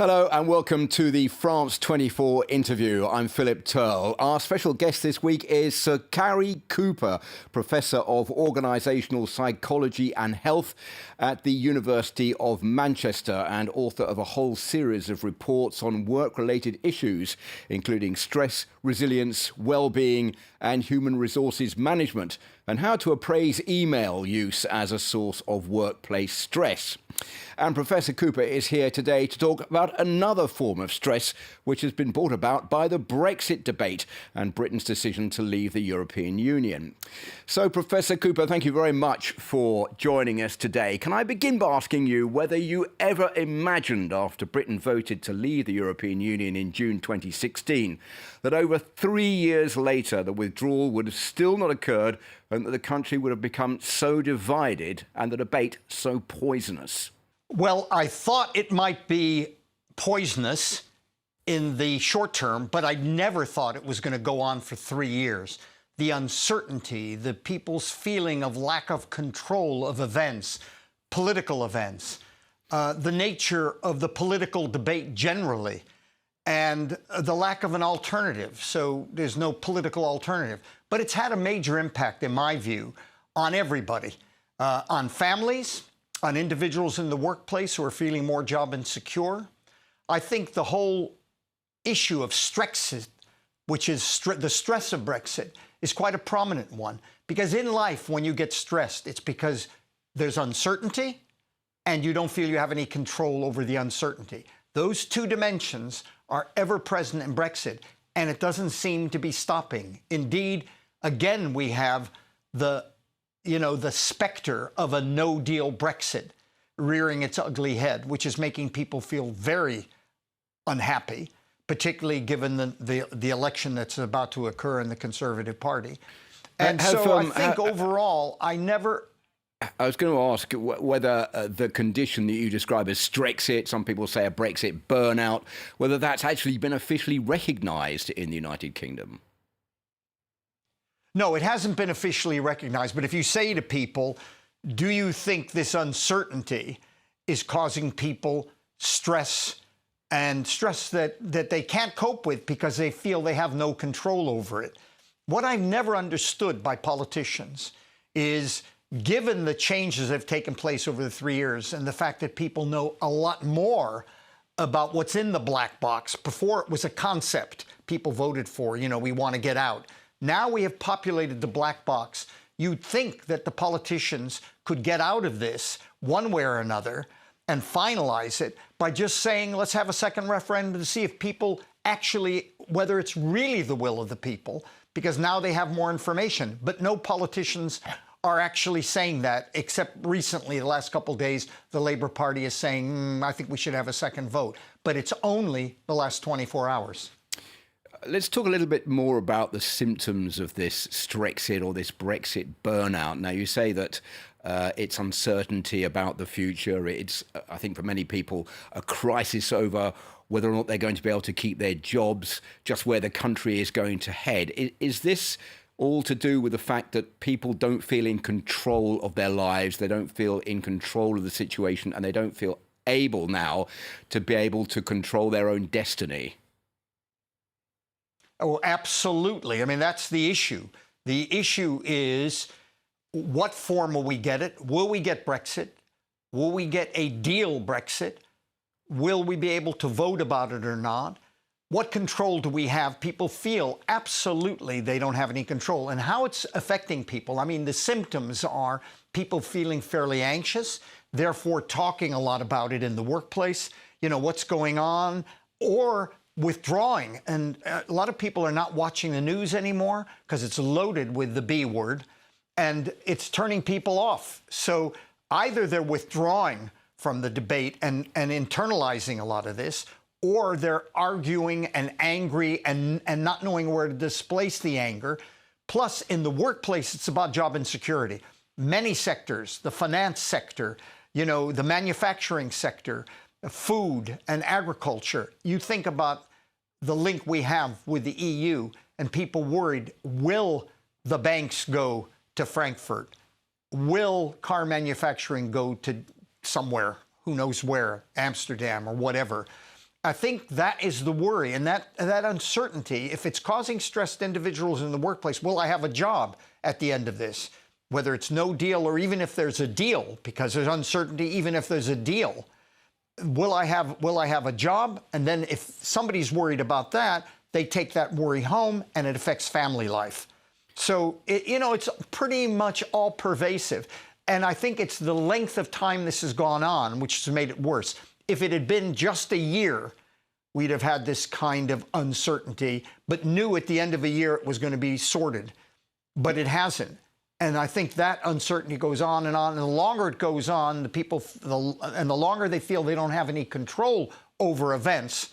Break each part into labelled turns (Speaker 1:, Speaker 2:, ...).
Speaker 1: Hello and welcome to the France 24 interview. I'm Philip Turle. Our special guest this week is Sir Cary Cooper, Professor of Organisational Psychology and Health at the University of Manchester and author of a whole series of reports on work-related issues, including stress, resilience, well-being and human resources management, and how to appraise email use as a source of workplace stress. And Professor Cooper is here today to talk about another form of stress which has been brought about by the Brexit debate and Britain's decision to leave the European Union. So, Professor Cooper, thank you very much for joining us today. Can I begin by asking you whether you ever imagined, after Britain voted to leave the European Union in June 2016, that over 3 years later the withdrawal would have still not occurred and that the country would have become so divided and the debate so poisonous?
Speaker 2: Well, I thought it might be poisonous in the short term, but I never thought it was going to go on for 3 years. The uncertainty, the people's feeling of lack of control of events, political events, the nature of the political debate generally, and the lack of an alternative. So there's no political alternative. But it's had a major impact, in my view, on everybody, on families, on individuals in the workplace who are feeling more job insecure. I think the whole issue of Stressxit, which is the stress of Brexit, is quite a prominent one. Because in life, when you get stressed, it's because there's uncertainty and you don't feel you have any control over the uncertainty. Those two dimensions are ever present in Brexit, and it doesn't seem to be stopping. Indeed, again, we have the specter of a no-deal Brexit rearing its ugly head, which is making people feel very unhappy, particularly given the election that's about to occur in the Conservative Party. And I think overall, I was
Speaker 1: going to ask whether the condition that you describe as Stressxit, some people say a Brexit burnout, whether that's actually been officially recognised in the United Kingdom.
Speaker 2: No, it hasn't been officially recognized. But if you say to people, do you think this uncertainty is causing people stress, and stress that they can't cope with because they feel they have no control over it? What I've never understood by politicians is, given the changes that have taken place over the 3 years and the fact that people know a lot more about what's in the black box. Before, it was a concept people voted for, we want to get out. Now we have populated the black box. You'd think that the politicians could get out of this one way or another and finalize it by just saying, let's have a second referendum to see if people actually, whether it's really the will of the people, because now they have more information. But no politicians are actually saying that, except recently, the last couple of days, the Labour Party is saying, I think we should have a second vote. But it's only the last 24 hours.
Speaker 1: Let's talk a little bit more about the symptoms of this Stressxit or this Brexit burnout. Now, you say that it's uncertainty about the future. It's, I think, for many people, a crisis over whether or not they're going to be able to keep their jobs, just where the country is going to head. Is this all to do with the fact that people don't feel in control of their lives, they don't feel in control of the situation, and they don't feel able now to be able to control their own destiny?
Speaker 2: Oh, absolutely. I mean, that's the issue. The issue is, what form will we get it? Will we get Brexit? Will we get a deal Brexit? Will we be able to vote about it or not? What control do we have? People feel absolutely they don't have any control. And how it's affecting people, I mean, the symptoms are people feeling fairly anxious, therefore talking a lot about it in the workplace, what's going on, or withdrawing. And a lot of people are not watching the news anymore because it's loaded with the B word, and it's turning people off. So either they're withdrawing from the debate and internalizing a lot of this, or they're arguing and angry and not knowing where to displace the anger. Plus, in the workplace, it's about job insecurity. Many sectors, the finance sector, the manufacturing sector, food and agriculture. You think about the link we have with the EU and people worried, will the banks go to Frankfurt? Will car manufacturing go to somewhere, who knows where, Amsterdam or whatever? I think that is the worry, and that uncertainty, if it's causing stress to individuals in the workplace, will I have a job at the end of this? Whether it's no deal or even if there's a deal, because there's uncertainty, even if there's a deal, will I have a job? And then if somebody's worried about that, they take that worry home and it affects family life. So, it's pretty much all pervasive. And I think it's the length of time this has gone on, which has made it worse. If it had been just a year, we'd have had this kind of uncertainty, but knew at the end of a year it was going to be sorted. But it hasn't. And I think that uncertainty goes on. And the longer it goes on, the longer they feel they don't have any control over events,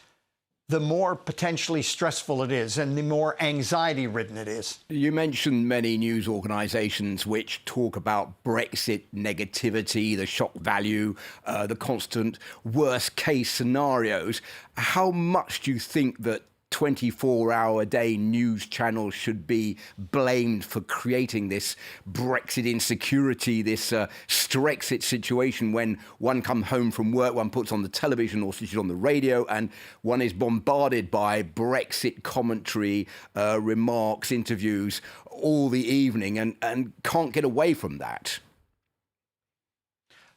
Speaker 2: the more potentially stressful it is and the more anxiety-ridden it is.
Speaker 1: You mentioned many news organisations which talk about Brexit negativity, the shock value, the constant worst-case scenarios. How much do you think that 24-hour-a-day news channels should be blamed for creating this Brexit insecurity, this Stressxit situation when one comes home from work, one puts on the television or switches on the radio, and one is bombarded by Brexit commentary, remarks, interviews all the evening and can't get away from that?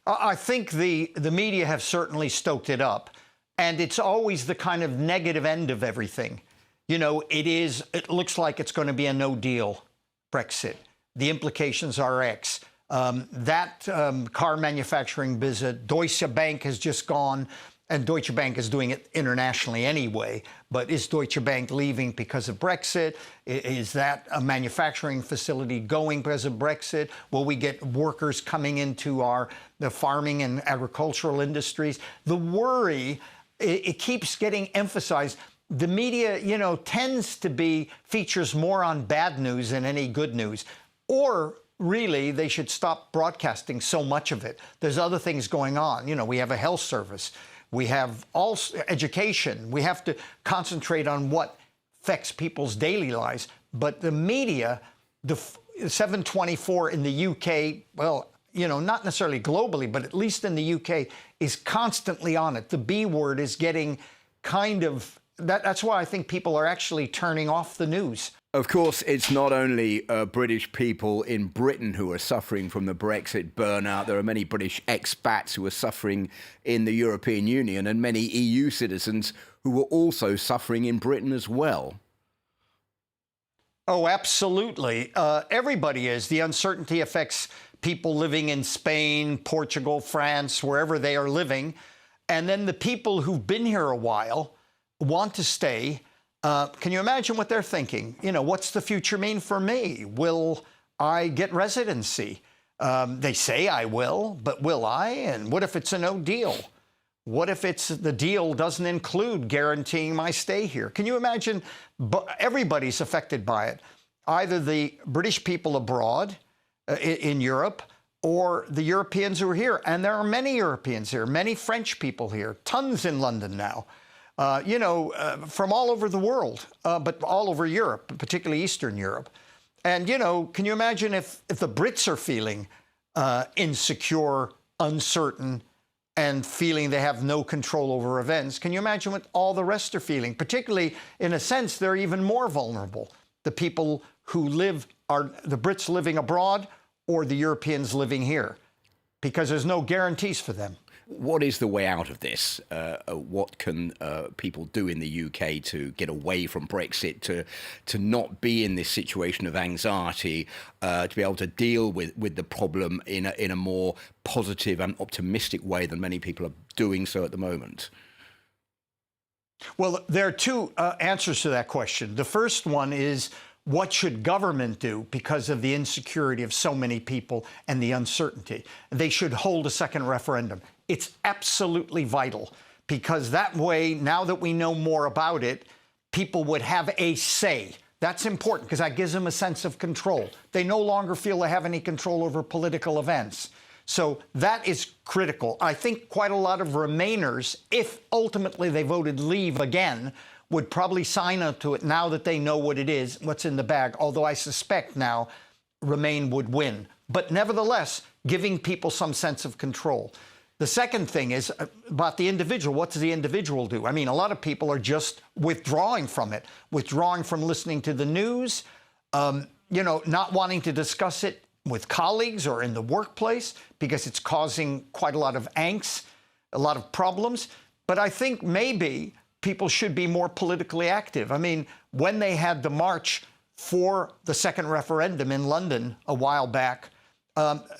Speaker 2: I think the media have certainly stoked it up. And it's always the kind of negative end of everything. It looks like it's going to be a no deal Brexit. The implications are X. Car manufacturing business, Deutsche Bank has just gone, and Deutsche Bank is doing it internationally anyway. But is Deutsche Bank leaving because of Brexit? Is that a manufacturing facility going because of Brexit? Will we get workers coming into the farming and agricultural industries? The worry, it keeps getting emphasized. The media, tends to features more on bad news than any good news. Or really, they should stop broadcasting so much of it. There's other things going on. We have a health service. We have education. We have to concentrate on what affects people's daily lives. But the media, the 724 in the UK, well, not necessarily globally, but at least in the UK, is constantly on it. The B word is getting that's why I think people are actually turning off the news.
Speaker 1: Of course, it's not only British people in Britain who are suffering from the Brexit burnout. There are many British expats who are suffering in the European Union and many EU citizens who are also suffering in Britain as well.
Speaker 2: Oh, absolutely. Everybody is. The uncertainty affects people living in Spain, Portugal, France, wherever they are living. And then the people who've been here a while want to stay. Can you imagine what they're thinking? What's the future mean for me? Will I get residency? They say I will, but will I? And what if it's a no deal? What if the deal doesn't include guaranteeing my stay here? Can you imagine? Everybody's affected by it. Either the British people abroad in Europe or the Europeans who are here. And there are many Europeans here, many French people here, tons in London now, from all over the world, but all over Europe, particularly Eastern Europe. And, can you imagine if the Brits are feeling insecure, uncertain, and feeling they have no control over events? Can you imagine what all the rest are feeling? Particularly, in a sense, they're even more vulnerable. The people who are the Brits living abroad or the Europeans living here, because there's no guarantees for them.
Speaker 1: What is the way out of this? What can people do in the UK to get away from Brexit, to not be in this situation of anxiety, to be able to deal with the problem in a more positive and optimistic way than many people are doing so at the moment?
Speaker 2: Well, there are two answers to that question. The first one is, what should government do because of the insecurity of so many people and the uncertainty? They should hold a second referendum. It's absolutely vital, because that way, now that we know more about it, people would have a say. That's important, because that gives them a sense of control. They no longer feel they have any control over political events. So that is critical. I think quite a lot of Remainers, if ultimately they voted leave again, would probably sign up to it now that they know what it is, what's in the bag, although I suspect now Remain would win. But nevertheless, giving people some sense of control. The second thing is about the individual. What does the individual do? I mean, a lot of people are just withdrawing from it, withdrawing from listening to the news, not wanting to discuss it with colleagues or in the workplace because it's causing quite a lot of angst, a lot of problems. But I think maybe people should be more politically active. I mean, when they had the march for the second referendum in London a while back,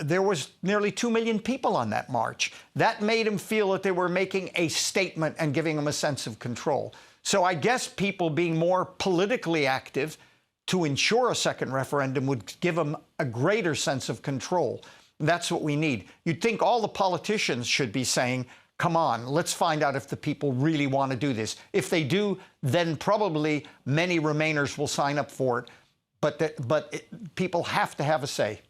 Speaker 2: there was nearly 2 million people on that march. That made them feel that they were making a statement and giving them a sense of control. So I guess people being more politically active to ensure a second referendum would give them a greater sense of control. That's what we need. You'd think all the politicians should be saying, come on, let's find out if the people really want to do this. If they do, then probably many Remainers will sign up for it. But people have to have a say.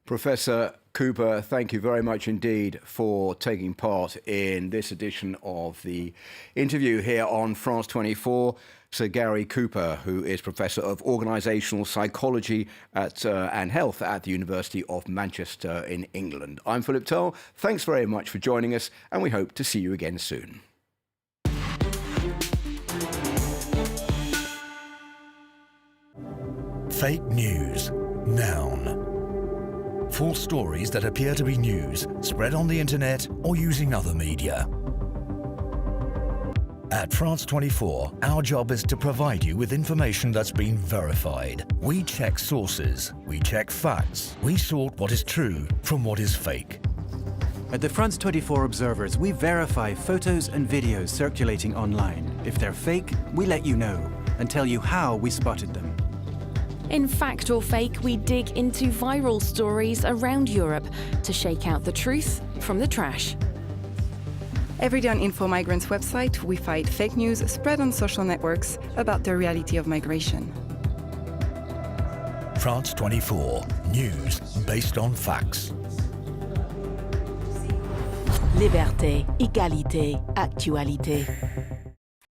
Speaker 1: Professor Cooper, thank you very much indeed for taking part in this edition of the interview here on France 24. Sir Cary Cooper, who is Professor of Organisational Psychology and Health at the University of Manchester in England. I'm Philip Tull. Thanks very much for joining us, and we hope to see you again soon.
Speaker 3: Fake news. Noun. False stories that appear to be news, spread on the internet or using other media. At France 24, our job is to provide you with information that's been verified. We check sources, we check facts, we sort what is true from what is fake.
Speaker 4: At the France 24 Observers, we verify photos and videos circulating online. If they're fake, we let you know and tell you how we spotted them.
Speaker 5: In Fact or Fake, we dig into viral stories around Europe to shake out the truth from the trash.
Speaker 6: Every day on Info Migrants' website, we fight fake news spread on social networks about the reality of migration.
Speaker 3: France 24, news based on facts.
Speaker 7: Liberté, égalité, actualité.